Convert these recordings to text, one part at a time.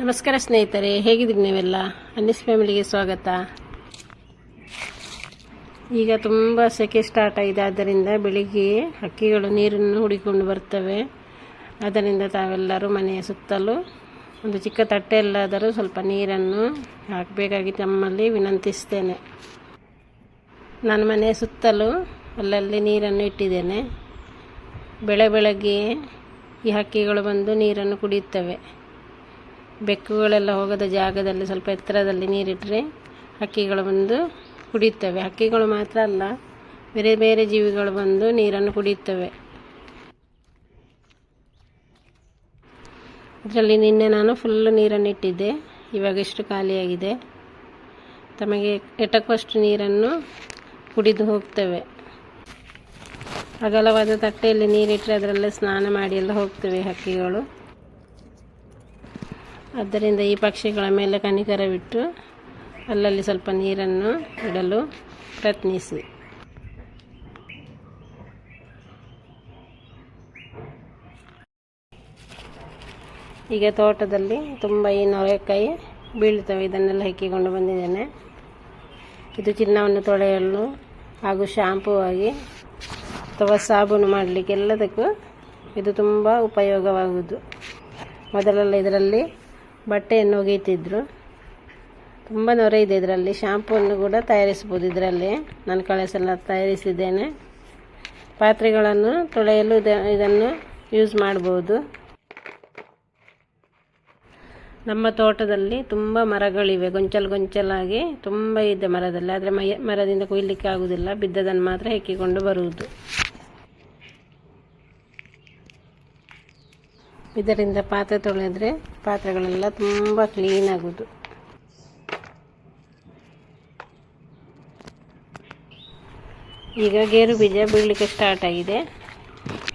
ನಮಸ್ಕಾರ ಸ್ನೇಹಿತರೆ, ಹೇಗಿದ್ದೀರಿ ನೀವೆಲ್ಲ? ಅನ್ನಿಸ್ ಫ್ಯಾಮಿಲಿಗೆ ಸ್ವಾಗತ. ಈಗ ತುಂಬ ಸೆಕೆ ಸ್ಟಾರ್ಟ್ ಆಗಿದೆ. ಆದ್ದರಿಂದ ಬೆಳಿಗ್ಗೆ ಹಕ್ಕಿಗಳು ನೀರನ್ನು ಹುಡಿಕೊಂಡು ಬರ್ತವೆ. ಅದರಿಂದ ತಾವೆಲ್ಲರೂ ಮನೆಯ ಸುತ್ತಲೂ ಒಂದು ಚಿಕ್ಕ ತಟ್ಟೆಯಲ್ಲಾದರೂ ಸ್ವಲ್ಪ ನೀರನ್ನು ಹಾಕಬೇಕಾಗಿ ತಮ್ಮಲ್ಲಿ ವಿನಂತಿಸ್ತೇನೆ. ನಾನು ಮನೆಯ ಸುತ್ತಲೂ ಅಲ್ಲಲ್ಲಿ ನೀರನ್ನು ಇಟ್ಟಿದ್ದೇನೆ. ಬೆಳಗ್ಗೆ ಈ ಹಕ್ಕಿಗಳು ಬಂದು ನೀರನ್ನು ಕುಡಿಯುತ್ತವೆ. ಬೆಕ್ಕುಗಳೆಲ್ಲ ಹೋಗದ ಜಾಗದಲ್ಲಿ ಸ್ವಲ್ಪ ಎತ್ತರದಲ್ಲಿ ನೀರಿಟ್ಟರೆ ಹಕ್ಕಿಗಳು ಬಂದು ಕುಡಿಯುತ್ತವೆ. ಹಕ್ಕಿಗಳು ಮಾತ್ರ ಅಲ್ಲ, ಬೇರೆ ಬೇರೆ ಜೀವಿಗಳು ಬಂದು ನೀರನ್ನು ಕುಡಿಯುತ್ತವೆ. ಇದರಲ್ಲಿ ನಿನ್ನೆ ನಾನು ಫುಲ್ಲು ನೀರನ್ನು ಇಟ್ಟಿದ್ದೆ. ಇವಾಗ ಎಷ್ಟು ಖಾಲಿಯಾಗಿದೆ. ತಮಗೆ ಎಟಕುವಷ್ಟು ನೀರನ್ನು ಕುಡಿದು ಹೋಗ್ತವೆ. ಅಗಲವಾದ ತಟ್ಟೆಯಲ್ಲಿ ನೀರಿಟ್ಟರೆ ಅದರಲ್ಲೇ ಸ್ನಾನ ಮಾಡಿ ಎಲ್ಲ ಹೋಗ್ತವೆ ಹಕ್ಕಿಗಳು. ಆದ್ದರಿಂದ ಈ ಪಕ್ಷಿಗಳ ಮೇಲೆ ಕನಿಕರವಿಟ್ಟು ಅಲ್ಲಲ್ಲಿ ಸ್ವಲ್ಪ ನೀರನ್ನು ಇಡಲು ಪ್ರಯತ್ನಿಸಿ. ಈಗ ತೋಟದಲ್ಲಿ ತುಂಬ ಈ ನೊರೆಕಾಯಿ ಬೀಳ್ತವೆ. ಇದನ್ನೆಲ್ಲ ಹೆಕ್ಕಿಕೊಂಡು ಬಂದಿದ್ದೇನೆ. ಇದು ಚಿನ್ನವನ್ನು ತೊಳೆಯಲು ಹಾಗೂ ಶಾಂಪೂ ಆಗಿ ಅಥವಾ ಸಾಬೂನು ಮಾಡಲಿಕ್ಕೆ ಎಲ್ಲದಕ್ಕೂ ಇದು ತುಂಬ ಉಪಯೋಗವಾಗುವುದು. ಮೊದಲೆಲ್ಲ ಇದರಲ್ಲಿ ಬಟ್ಟೆಯನ್ನು ಒಗೆಯುತ್ತಿದ್ದರು. ತುಂಬ ನೊರೆ ಇದೆ ಇದರಲ್ಲಿ. ಶಾಂಪೂವನ್ನು ಕೂಡ ತಯಾರಿಸ್ಬೋದು ಇದರಲ್ಲಿ. ನಾನು ಕಳೆಸೆಲ್ಲ ತಯಾರಿಸಿದ್ದೇನೆ. ಪಾತ್ರೆಗಳನ್ನು ತೊಳೆಯಲು ಇದನ್ನು ಯೂಸ್ ಮಾಡ್ಬೋದು. ನಮ್ಮ ತೋಟದಲ್ಲಿ ತುಂಬ ಮರಗಳಿವೆ. ಗೊಂಚಲಾಗಿ ತುಂಬ ಇದೆ ಮರದಲ್ಲಿ. ಆದರೆ ಮರದಿಂದ ಕೊಯ್ಲಿಕ್ಕೆ ಆಗುವುದಿಲ್ಲ. ಬಿದ್ದದನ್ನು ಮಾತ್ರ ಹೆಕ್ಕಿಕೊಂಡು ಬರುವುದು. ಇದರಿಂದ ಪಾತ್ರೆ ತೊಳೆದರೆ ಪಾತ್ರೆಗಳೆಲ್ಲ ತುಂಬ ಕ್ಲೀನ್ ಆಗೋದು. ಈಗ ಗೇರು ಬೀಜ ಬೀಳಲಿಕ್ಕೆ ಸ್ಟಾರ್ಟ್ ಆಗಿದೆ.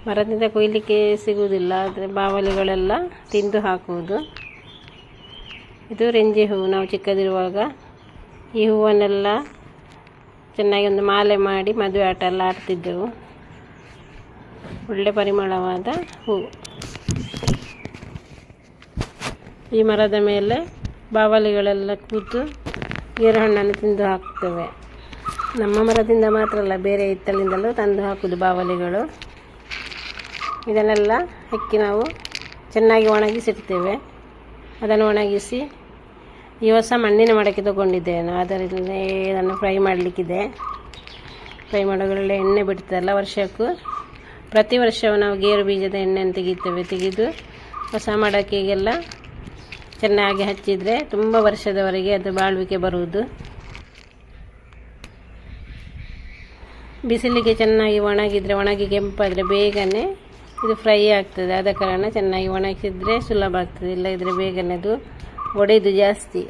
ಮರದಿಂದ ಕೊಯ್ಲಿಕ್ಕೆ ಸಿಗುವುದಿಲ್ಲ. ಆದರೆ ಬಾವಲಿಗಳೆಲ್ಲ ತಿಂದು ಹಾಕುವುದು. ಇದು ರೆಂಜೆ ಹೂವು. ನಾವು ಚಿಕ್ಕದಿರುವಾಗ ಈ ಹೂವನ್ನೆಲ್ಲ ಚೆನ್ನಾಗಿ ಒಂದು ಮಾಲೆ ಮಾಡಿ ಮದುವೆ ಆಟ ಎಲ್ಲ ಆಡ್ತಿದ್ದೆವು. ಒಳ್ಳೆ ಪರಿಮಳವಾದ ಹೂವು. ಈ ಮರದ ಮೇಲೆ ಬಾವಲಿಗಳೆಲ್ಲ ಕೂತು ಗೇರು ಹಣ್ಣನ್ನು ತಿಂದು ಹಾಕ್ತವೆ. ನಮ್ಮ ಮರದಿಂದ ಮಾತ್ರ ಅಲ್ಲ, ಬೇರೆ ಹಿತ್ತಲಿಂದಲೂ ತಂದು ಹಾಕುವುದು ಬಾವಲಿಗಳು. ಇದನ್ನೆಲ್ಲ ಹೆಕ್ಕಿ ನಾವು ಚೆನ್ನಾಗಿ ಒಣಗಿಸಿಡ್ತೇವೆ. ಅದನ್ನು ಒಣಗಿಸಿ ಈ ಹೊಸ ಮಣ್ಣಿನ ಮಡಕೆ ತೊಗೊಂಡಿದ್ದೇನೆ. ಅದರಲ್ಲಿ ಇದನ್ನು ಫ್ರೈ ಮಾಡಲಿಕ್ಕಿದೆ. ಫ್ರೈ ಮಾಡೋದ್ರಲ್ಲಿ ಎಣ್ಣೆ ಬಿಡ್ತದಲ್ಲ ವರ್ಷಕ್ಕೂ. ಪ್ರತಿ ವರ್ಷವೂ ನಾವು ಗೇರು ಬೀಜದ ಎಣ್ಣೆಯನ್ನು ತೆಗಿದು ಹೊಸ ಮಡಕೆಗೆಲ್ಲ ಚೆನ್ನಾಗಿ ಹಚ್ಚಿದರೆ ತುಂಬ ವರ್ಷದವರೆಗೆ ಅದು ಬಾಳ್ವಿಕೆ ಬರುವುದು. ಬಿಸಿಲಿಗೆ ಚೆನ್ನಾಗಿ ಒಣಗಿ ಕೆಂಪಾದರೆ ಬೇಗನೆ ಇದು ಫ್ರೈ ಆಗ್ತದೆ. ಆದ ಕಾರಣ ಚೆನ್ನಾಗಿ ಒಣಗಿಸಿದರೆ ಸುಲಭ ಆಗ್ತದೆ. ಇಲ್ಲದಿದ್ದರೆ ಬೇಗನೆ ಅದು ಒಡೆದು ಜಾಸ್ತಿ.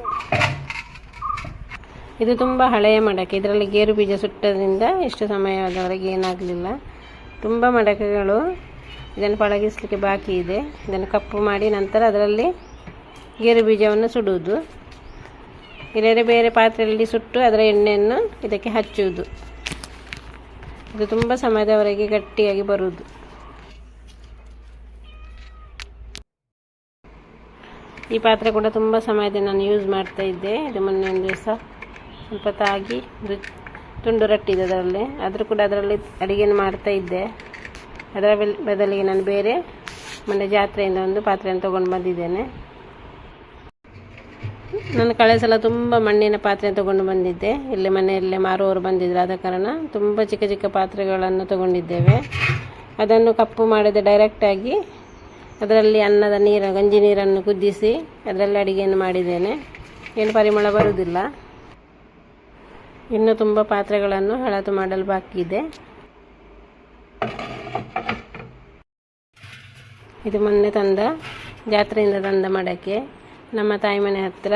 ಇದು ತುಂಬ ಹಳೆಯ ಮಡಕೆ. ಇದರಲ್ಲಿ ಗೇರು ಬೀಜ ಸುಟ್ಟದಿಂದ ಎಷ್ಟು ಸಮಯದವರೆಗೆ ಏನಾಗಲಿಲ್ಲ. ತುಂಬ ಮಡಕೆಗಳು ಇದನ್ನು ಪಳಗಿಸಲಿಕ್ಕೆ ಬಾಕಿ ಇದೆ. ಇದನ್ನು ಕಪ್ಪು ಮಾಡಿ ನಂತರ ಅದರಲ್ಲಿ ಗೇರು ಬೀಜವನ್ನು ಸುಡುವುದು. ಇಲ್ಲದೆ ಬೇರೆ ಪಾತ್ರೆಯಲ್ಲಿ ಸುಟ್ಟು ಅದರ ಎಣ್ಣೆಯನ್ನು ಇದಕ್ಕೆ ಹಚ್ಚುವುದು. ಇದು ತುಂಬ ಸಮಯದವರೆಗೆ ಗಟ್ಟಿಯಾಗಿ ಬರುವುದು. ಈ ಪಾತ್ರೆ ಕೂಡ ತುಂಬ ಸಮಯದಿಂದ ನಾನು ಯೂಸ್ ಮಾಡ್ತಾ ಇದ್ದೆ. ಇದು ಮೊನ್ನೆ ಒಂದು ದಿವಸ ಸ್ವಲ್ಪ ತಾಗಿ ತುಂಡು ರಟ್ಟಿದೆ ಅದರಲ್ಲಿ. ಆದರೂ ಕೂಡ ಅದರಲ್ಲಿ ಅಡುಗೆಯನ್ನು ಮಾಡ್ತಾ ಇದ್ದೆ. ಅದರ ಬದಲಿಗೆ ನಾನು ಬೇರೆ ಮೊನ್ನೆ ಜಾತ್ರೆಯಿಂದ ಒಂದು ಪಾತ್ರೆಯನ್ನು ತೊಗೊಂಡು ಬಂದಿದ್ದೇನೆ. ನಾನು ಕಳೆದ ಸಲ ತುಂಬ ಮಣ್ಣಿನ ಪಾತ್ರೆ ತೊಗೊಂಡು ಬಂದಿದ್ದೆ. ಇಲ್ಲಿ ಮನೆಯಲ್ಲೇ ಮಾರುವವರು ಬಂದಿದ್ದರು. ಆದ ಕಾರಣ ತುಂಬ ಚಿಕ್ಕ ಪಾತ್ರೆಗಳನ್ನು ತೊಗೊಂಡಿದ್ದೇವೆ. ಅದನ್ನು ಕಪ್ಪು ಮಾಡದೆ ಡೈರೆಕ್ಟಾಗಿ ಅದರಲ್ಲಿ ಗಂಜಿ ನೀರನ್ನು ಕುದಿಸಿ ಅದರಲ್ಲಿ ಅಡುಗೆಯನ್ನು ಮಾಡಿದ್ದೇನೆ. ಏನು ಪರಿಮಳ ಬರುವುದಿಲ್ಲ. ಇನ್ನೂ ತುಂಬ ಪಾತ್ರೆಗಳನ್ನು ಹಳತು ಮಾಡಲು ಬಾಕಿ ಇದೆ. ಇದು ಮೊನ್ನೆ ಜಾತ್ರೆಯಿಂದ ತಂದ ಮಡಕೆ. ನಮ್ಮ ತಾಯಿ ಮನೆ ಹತ್ತಿರ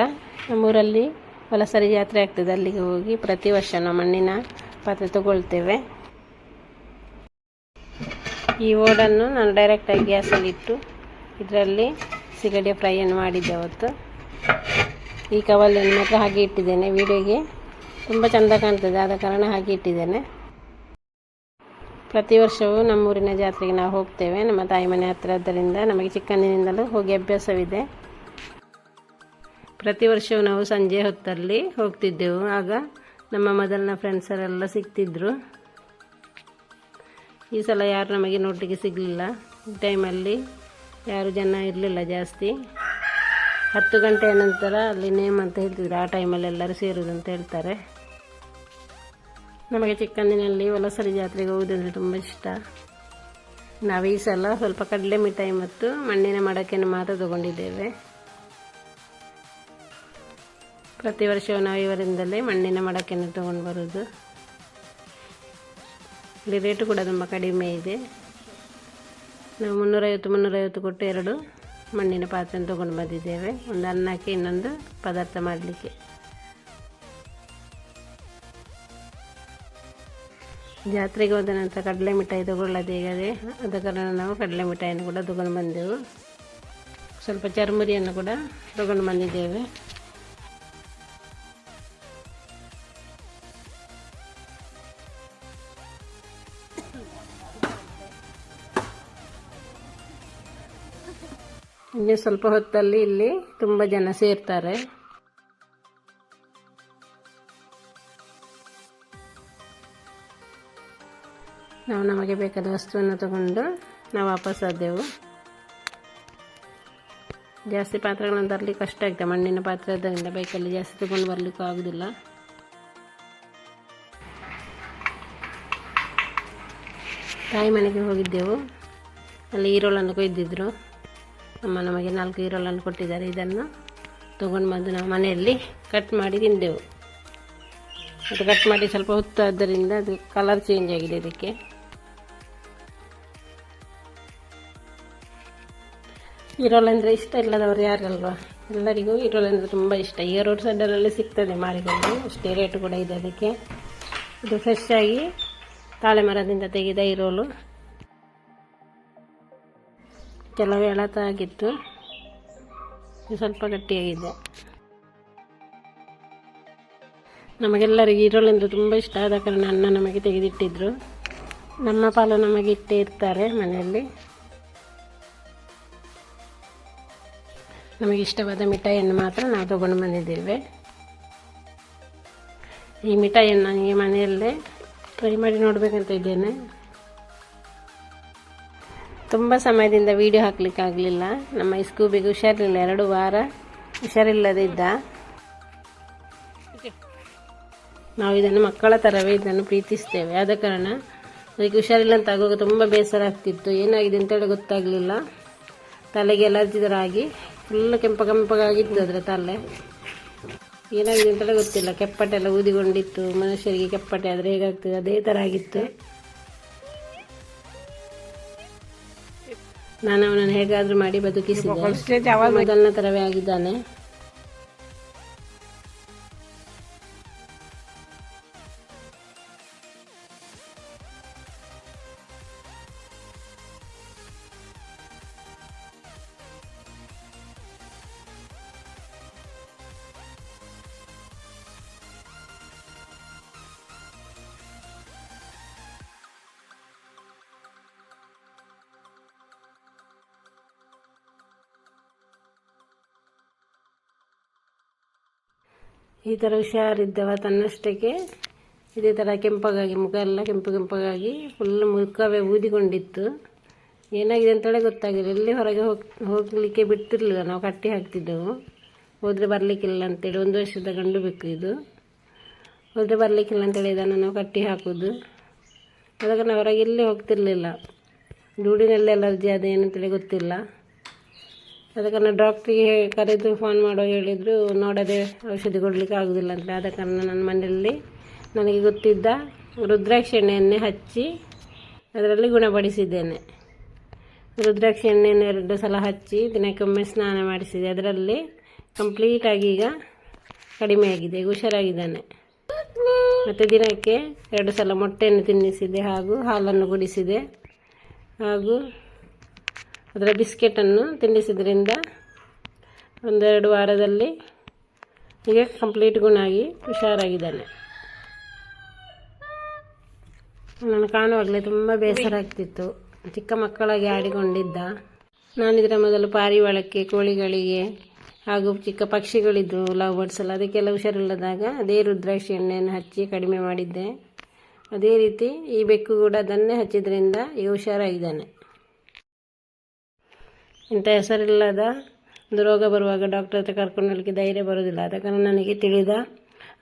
ನಮ್ಮೂರಲ್ಲಿ ಹೊಲಸರಿ ಜಾತ್ರೆ ಆಗ್ತದೆ. ಅಲ್ಲಿಗೆ ಹೋಗಿ ಪ್ರತಿ ವರ್ಷ ನಾವು ಮಣ್ಣಿನ ಪಾತ್ರೆ ತಗೊಳ್ತೇವೆ. ಈ ಓಡನ್ನು ನಾನು ಡೈರೆಕ್ಟಾಗಿ ಗ್ಯಾಸಲ್ಲಿ ಇಟ್ಟು ಇದರಲ್ಲಿ ಸಿಗಡಿ ಫ್ರೈಯನ್ನು ಮಾಡಿದ್ದೆ ಅವತ್ತು. ಈ ಕವಲನ್ನು ಮಾತ್ರ ಹಾಗೆ ಇಟ್ಟಿದ್ದೇನೆ. ವಿಡಿಯೋಗೆ ತುಂಬ ಚೆಂದ ಕಾಣ್ತದೆ, ಆದ ಕಾರಣ ಹಾಗೆ ಇಟ್ಟಿದ್ದೇನೆ. ಪ್ರತಿ ವರ್ಷವೂ ನಮ್ಮೂರಿನ ಜಾತ್ರೆಗೆ ನಾವು ಹೋಗ್ತೇವೆ. ನಮ್ಮ ತಾಯಿ ಮನೆ ಹತ್ತಿರ. ಆದ್ದರಿಂದ ನಮಗೆ ಚಿಕ್ಕಂದಿನಿಂದಲೂ ಹೋಗಿ ಅಭ್ಯಾಸವಿದೆ. ಪ್ರತಿ ವರ್ಷವೂ ನಾವು ಸಂಜೆ ಹೊತ್ತಲ್ಲಿ ಹೋಗ್ತಿದ್ದೆವು. ಆಗ ನಮ್ಮ ಮೊದಲಿನ ಫ್ರೆಂಡ್ಸರೆಲ್ಲ ಸಿಗ್ತಿದ್ರು. ಈ ಸಲ ಯಾರು ನಮಗೆ ನೋಡಲಿಕ್ಕೆ ಸಿಗಲಿಲ್ಲ. ಈ ಟೈಮಲ್ಲಿ ಯಾರು ಜನ ಇರಲಿಲ್ಲ ಜಾಸ್ತಿ. 10 ಗಂಟೆಯ ನಂತರ ಅಲ್ಲಿ ನೇಮ್ ಅಂತ ಹೇಳ್ತಿದ್ರು. ಆ ಟೈಮಲ್ಲಿ ಎಲ್ಲರೂ ಸೇರುವುದು ಅಂತ ಹೇಳ್ತಾರೆ. ನಮಗೆ ಚಿಕ್ಕಂದಿನಲ್ಲಿ ಒಲಸರಿ ಜಾತ್ರೆಗೆ ಹೋಗುವುದಂದರೆ ತುಂಬ ಇಷ್ಟ. ನಾವು ಈ ಸಲ ಸ್ವಲ್ಪ ಕಡಲೆ ಮಿಠಾಯಿ ಮತ್ತು ಮಣ್ಣಿನ ಮಡಕೆಯನ್ನು ಮಾತ್ರ ತಗೊಂಡಿದ್ದೇವೆ. ಪ್ರತಿ ವರ್ಷವೂ ನಾವು ಇವರಿಂದಲೇ ಮಣ್ಣಿನ ಮಡಕೆಯನ್ನು ತಗೊಂಡು ಬರೋದು. ಇಲ್ಲಿ ರೇಟು ಕೂಡ ತುಂಬ ಕಡಿಮೆ ಇದೆ. ನಾವು 350 ಕೊಟ್ಟು 2 ಮಣ್ಣಿನ ಪಾತ್ರೆಯನ್ನು ತೊಗೊಂಡು ಬಂದಿದ್ದೇವೆ. ಒಂದು ಅನ್ನಕ್ಕೆ, ಇನ್ನೊಂದು ಪದಾರ್ಥ ಮಾಡಲಿಕ್ಕೆ. ಜಾತ್ರೆಗೆ ಹೋದ ನಂತರ ಕಡಲೆ ಮಿಠಾಯಿ ತಗೊಳ್ಳೋದು ಹೇಗದೆ, ಆದ ಕಾರಣ ನಾವು ಕಡಲೆ ಮಿಠಾಯಿಯನ್ನು ಕೂಡ ತಗೊಂಡು ಬಂದೆವು. ಸ್ವಲ್ಪ ಚರ್ಮುರಿಯನ್ನು ಕೂಡ ತಗೊಂಡು ಬಂದಿದ್ದೇವೆ. ಇಲ್ಲಿ ಸ್ವಲ್ಪ ಹೊತ್ತಲ್ಲಿ ಇಲ್ಲಿ ತುಂಬ ಜನ ಸೇರ್ತಾರೆ. ನಾವು ನಮಗೆ ಬೇಕಾದ ವಸ್ತುವನ್ನು ತಗೊಂಡು ನಾವು ವಾಪಸ್ ಆದೆವು. ಜಾಸ್ತಿ ಪಾತ್ರೆಗಳನ್ನು ತರಲಿಕ್ಕೆ ಕಷ್ಟ ಆಗ್ತದೆ. ಮಣ್ಣಿನ ಪಾತ್ರೆ ಆದ್ದರಿಂದ ಬೈಕಲ್ಲಿ ಜಾಸ್ತಿ ತಗೊಂಡು ಬರಲಿಕ್ಕೂ ಆಗೋದಿಲ್ಲ. ತಾಯಿ ಮನೆಗೆ ಹೋಗಿದ್ದೆವು. ಅಲ್ಲಿ ಈರೋಳನ್ನು ಕೊಯ್ದಿದ್ರು. ನಮಗೆ 4 ಈರೋಳನ್ನು ಕೊಟ್ಟಿದ್ದಾರೆ. ಇದನ್ನು ತೊಗೊಂಡು ಬಂದು ನಾವು ಮನೆಯಲ್ಲಿ ಕಟ್ ಮಾಡಿ ತಿಂದೆವು. ಅದು ಕಟ್ ಮಾಡಿ ಸ್ವಲ್ಪ ಹೊತ್ತು ಆದ್ದರಿಂದ ಅದು ಕಲರ್ ಚೇಂಜ್ ಆಗಿದೆ. ಇದಕ್ಕೆ ಈರೋಳು ಅಂದರೆ ಇಷ್ಟ ಇಲ್ಲದವರು ಯಾರಲ್ವಾ, ಎಲ್ಲರಿಗೂ ಈರೋಳು ಅಂದರೆ ತುಂಬ ಇಷ್ಟ. ಈಗ ರೋಡ್ ಸೈಡಲ್ಲಿ ಸಿಗ್ತದೆ ಮಾರಿಕೊಂಡು, ಅಷ್ಟೇ ರೇಟು ಕೂಡ ಇದೆ ಅದಕ್ಕೆ. ಇದು ಫ್ರೆಶ್ ಆಗಿ ತಾಳೆ ಮರದಿಂದ ತೆಗೆದ ಈರೋಳು. ಕೆಲವು ಎಳತಾಗಿತ್ತು, ಸ್ವಲ್ಪ ಗಟ್ಟಿಯಾಗಿದೆ. ನಮಗೆಲ್ಲರಿಗೂ ಈರೋಳು ಅಂದರೆ ತುಂಬ ಇಷ್ಟ. ಆದ ಕಾರಣ ಅಣ್ಣ ನಮಗೆ ತೆಗೆದಿಟ್ಟಿದ್ರು. ನಮ್ಮ ಪಾಲು ನಮಗೆ ಇಟ್ಟೇ ಇರ್ತಾರೆ ಮನೆಯಲ್ಲಿ. ನಮಗೆ ಇಷ್ಟವಾದ ಮಿಠಾಯಿಯನ್ನು ಮಾತ್ರ ನಾವು ತಗೊಂಡು ಬಂದಿದ್ದೇವೆ. ಈ ಮಿಠಾಯಿಯನ್ನು ನನಗೆ ಮನೆಯಲ್ಲೇ ಟ್ರೈ ಮಾಡಿ ನೋಡಬೇಕಂತ ಇದ್ದೇನೆ. ತುಂಬ ಸಮಯದಿಂದ ವಿಡಿಯೋ ಹಾಕಲಿಕ್ಕಾಗಲಿಲ್ಲ. ನಮ್ಮ ಸ್ಕೂಬಿಗೆ ಹುಷಾರಿಲ್ಲ, 2 ವಾರ ಹುಷಾರಿಲ್ಲದೆ ಇದ್ದ. ನಾವು ಇದನ್ನು ಮಕ್ಕಳ ಥರವೇ ಇದನ್ನು ಪ್ರೀತಿಸ್ತೇವೆ. ಆದ ಕಾರಣ ಅದಕ್ಕೆ ಹುಷಾರಿಲ್ಲ ಅಂತ ಆಗುವಾಗ ತುಂಬ ಬೇಸರ ಆಗ್ತಿತ್ತು. ಏನಾಗಿದೆ ಅಂತೇಳಿ ಗೊತ್ತಾಗಲಿಲ್ಲ. ತಲೆಗೆ ಎಲರ್ಜಿ ಥರ ಆಗಿ ಫುಲ್ ಕೆಂಪಗಾಗಿತ್ತು ಅದರ ತಲೆ. ಏನಾಗಿದೆ ಅಂತೇಳಿ ಗೊತ್ತಿಲ್ಲ. ಕೆಪ್ಪಟ್ಟೆ ಎಲ್ಲ ಊದಿಕೊಂಡಿತ್ತು. ಮನುಷ್ಯರಿಗೆ ಕೆಪ್ಪಟ್ಟೆ ಆದರೆ ಹೇಗಾಗ್ತದೆ ಅದೇ ಥರ ಆಗಿತ್ತು. ನಾನು ಅವನನ್ನು ಹೇಗಾದರೂ ಮಾಡಿ ಬದುಕಿಸಿದೆ. ಮೊದಲನ ಥರವೇ ಆಗಿದ್ದಾನೆ. ಈ ಥರ ಹುಷಾರಿದ್ದವ ತನ್ನಷ್ಟಕ್ಕೆ ಇದೇ ಥರ ಕೆಂಪಗಾಗಿ, ಮುಖ ಎಲ್ಲ ಕೆಂಪಗಾಗಿ ಫುಲ್ ಮುಖವೇ ಊದಿಕೊಂಡಿತ್ತು. ಏನಾಗಿದೆ ಅಂತೇಳಿ ಗೊತ್ತಾಗಿಲ್ಲ. ಎಲ್ಲಿ ಹೊರಗೆ ಹೋಗಲಿಕ್ಕೆ ಬಿಡ್ತಿರ್ಲಿಲ್ಲ. ನಾವು ಕಟ್ಟಿ ಹಾಕ್ತಿದ್ದೆವು. ಹೋದರೆ ಬರಲಿಕ್ಕಿಲ್ಲ ಅಂತೇಳಿ. 1 ವರ್ಷದ ಗಂಡು ಬೇಕು ಇದು. ಹೋದರೆ ಬರಲಿಕ್ಕಿಲ್ಲ ಅಂತೇಳಿ ಇದನ್ನು ನಾವು ಕಟ್ಟಿ ಹಾಕೋದು. ಅದಕ್ಕೆ ನಾವು ಹೊರಗೆ ಎಲ್ಲಿ ಹೋಗ್ತಿರ್ಲಿಲ್ಲ. ಧೂಳಿನಲ್ಲಿ ಎಲರ್ಜಿ ಅದೇನಂತೇಳಿ ಗೊತ್ತಿಲ್ಲ. ಅದಕ್ಕೆ ನಾನು ಡಾಕ್ಟ್ರಿಗೆ ಕರೆದು ಫೋನ್ ಮಾಡೋ ಹೇಳಿದರು. ನೋಡದೆ ಔಷಧಿ ಕೊಡಲಿಕ್ಕೆ ಆಗೋದಿಲ್ಲ ಅಂತ. ಆದ ಕಾರಣ ನನ್ನ ಮನೆಯಲ್ಲಿ ನನಗೆ ಗೊತ್ತಿದ್ದ ರುದ್ರಾಕ್ಷಿ ಎಣ್ಣೆಯನ್ನೇ ಹಚ್ಚಿ ಅದರಲ್ಲಿ ಗುಣಪಡಿಸಿದ್ದೇನೆ. ರುದ್ರಾಕ್ಷಿ ಎಣ್ಣೆಯನ್ನು 2 ಸಲ ಹಚ್ಚಿ ದಿನಕ್ಕೊಮ್ಮೆ ಸ್ನಾನ ಮಾಡಿಸಿದೆ. ಅದರಲ್ಲಿ ಕಂಪ್ಲೀಟಾಗಿ ಈಗ ಕಡಿಮೆಯಾಗಿದೆ, ಹುಷಾರಾಗಿದ್ದಾನೆ. ಮತ್ತು ದಿನಕ್ಕೆ 2 ಸಲ ಮೊಟ್ಟೆಯನ್ನು ತಿನ್ನಿಸಿದೆ ಹಾಗೂ ಹಾಲನ್ನು ಕುಡಿಸಿದೆ. ಹಾಗೂ ಅದರ ಬಿಸ್ಕೆಟನ್ನು ತಿನ್ನಿಸಿದ್ರಿಂದ 1-2 ವಾರದಲ್ಲಿ ಈಗ ಕಂಪ್ಲೀಟ್ ಗುಣಾಗಿ ಹುಷಾರಾಗಿದ್ದಾನೆ. ನಾನು ಕಾಣುವಾಗಲೇ ತುಂಬ ಬೇಸರ ಆಗ್ತಿತ್ತು. ಚಿಕ್ಕ ಮಕ್ಕಳಾಗಿ ಆಡಿಕೊಂಡಿದ್ದ. ನಾನಿದರ ಮೊದಲು ಪಾರಿವಾಳಕ್ಕೆ, ಕೋಳಿಗಳಿಗೆ ಹಾಗೂ ಚಿಕ್ಕ ಪಕ್ಷಿಗಳಿದ್ದು ಲವ್ ಬರ್ಡ್ಸ್ ಎಲ್ಲ, ಅದಕ್ಕೆಲ್ಲ ಹುಷಾರಿಲ್ಲದಾಗ ಅದೇ ರುದ್ರಾಕ್ಷಿ ಎಣ್ಣೆಯನ್ನು ಹಚ್ಚಿ ಕಡಿಮೆ ಮಾಡಿದ್ದೆ. ಅದೇ ರೀತಿ ಈ ಬೆಕ್ಕು ಕೂಡ ಅದನ್ನೇ ಹಚ್ಚಿದ್ರಿಂದ ಈಗ ಹುಷಾರಾಗಿದ್ದಾನೆ. ಇಂಥ ಹೆಸರಿಲ್ಲದ ಒಂದು ರೋಗ ಬರುವಾಗ ಡಾಕ್ಟರ್ ಹತ್ರ ಕರ್ಕೊಂಡು ಹೋಗಲಿಕ್ಕೆ ಧೈರ್ಯ ಬರೋದಿಲ್ಲ. ಆದ ಕಾರಣ ನನಗೆ ತಿಳಿದ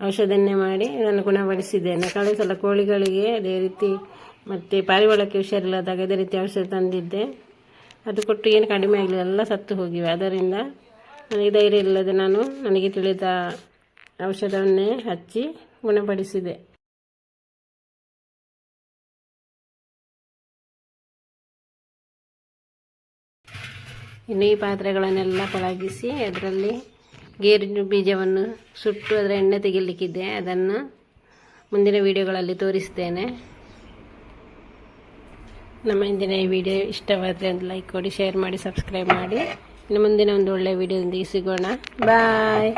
ಔಷಧನ್ನೇ ಮಾಡಿ ಇದನ್ನು ಗುಣಪಡಿಸಿದ್ದೇನೆ. ಕಳೆದ ಸಲ ಕೋಳಿಗಳಿಗೆ ಅದೇ ರೀತಿ ಮತ್ತು ಪಾರಿವಾಳಕ್ಕೆ ಹುಷಾರಿಲ್ಲದಾಗ ಅದೇ ರೀತಿ ಔಷಧ ತಂದಿದ್ದೆ. ಅದು ಕೊಟ್ಟು ಏನು ಕಡಿಮೆ ಆಗಲಿಲ್ಲ, ಎಲ್ಲ ಸತ್ತು ಹೋಗಿವೆ. ಅದರಿಂದ ನನಗೆ ಧೈರ್ಯ ಇಲ್ಲದೆ ನಾನು ನನಗೆ ತಿಳಿದ ಔಷಧವನ್ನೇ ಹಚ್ಚಿ ಗುಣಪಡಿಸಿದೆ. ಇನ್ನು ಈ ಪಾತ್ರೆಗಳನ್ನೆಲ್ಲ ಪಳಗಿಸಿ ಅದರಲ್ಲಿ ಗೇರು ಬೀಜವನ್ನು ಸುಟ್ಟು ಅದರ ಎಣ್ಣೆ ತೆಗಿಲಿಕ್ಕಿದೆ. ಅದನ್ನು ಮುಂದಿನ ವಿಡಿಯೋಗಳಲ್ಲಿ ತೋರಿಸ್ತೇನೆ. ನಮ್ಮ ಇಂದಿನ ಈ ವಿಡಿಯೋ ಇಷ್ಟವಾದರೆ ಒಂದು ಲೈಕ್ ಕೊಡಿ, ಶೇರ್ ಮಾಡಿ, ಸಬ್ಸ್ಕ್ರೈಬ್ ಮಾಡಿ. ಇನ್ನು ಮುಂದಿನ ಒಂದು ಒಳ್ಳೆಯ ವಿಡಿಯೋದೊಂದಿಗೆ ಸಿಗೋಣ. ಬಾಯ್.